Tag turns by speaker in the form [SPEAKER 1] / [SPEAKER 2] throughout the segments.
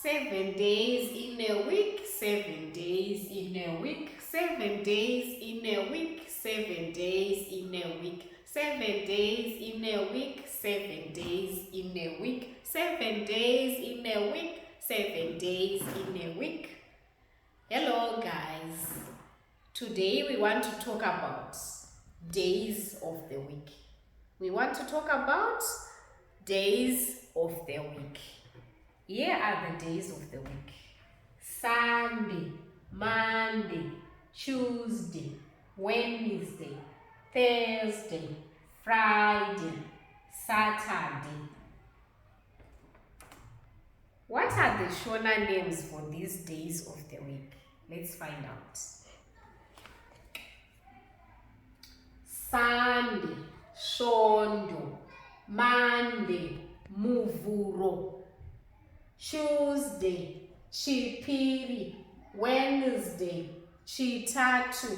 [SPEAKER 1] 7 days in a week, 7 days in a week, 7 days in a week, 7 days in a week, 7 days in a week, 7 days in a week, 7 days in a week, 7 days in a week. Hello guys, today we want to talk about days of the week. We want to talk about days of the week. Here are the days of the week: Sunday, Monday, Tuesday, Wednesday, Thursday, Friday, Saturday. What are the Shona names for these days of the week? Let's find out. Sunday, Shondo. Monday, Muvuro. Tuesday, Chipiri. Wednesday, Chitatu.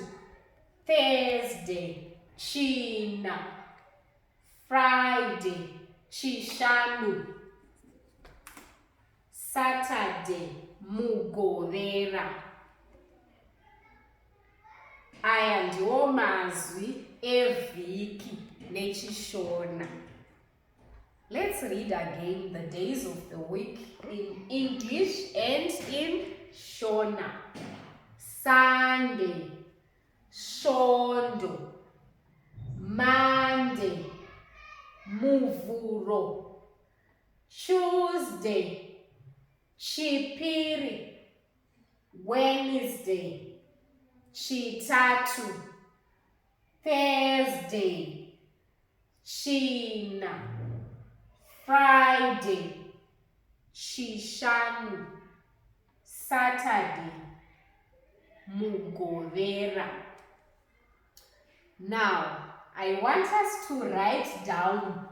[SPEAKER 1] Thursday, China. Friday, Chishanu. Saturday, Mugorera. Aya ndiwo mazwi eviki nechishona. Let's read again the days of the week in English and in Shona. Sunday, Shondo. Monday, Muvuro. Tuesday, Chipiri. Wednesday, Chitatu. Thursday, China. Friday, Shishanu. Saturday, Mugorera. Now, I want us to write down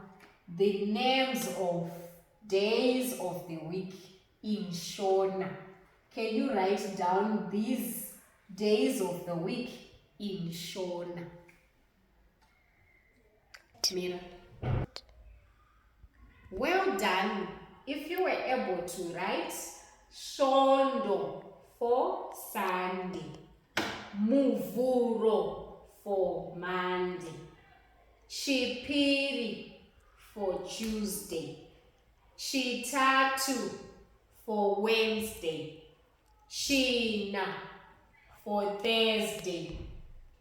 [SPEAKER 1] the names of days of the week in Shona. Can you write down these days of the week in Shona? Mila. Well done. If you were able to write Shondo for Sunday, Muvuro for Monday, Chipiri for Tuesday, Chitatu for Wednesday, China for Thursday,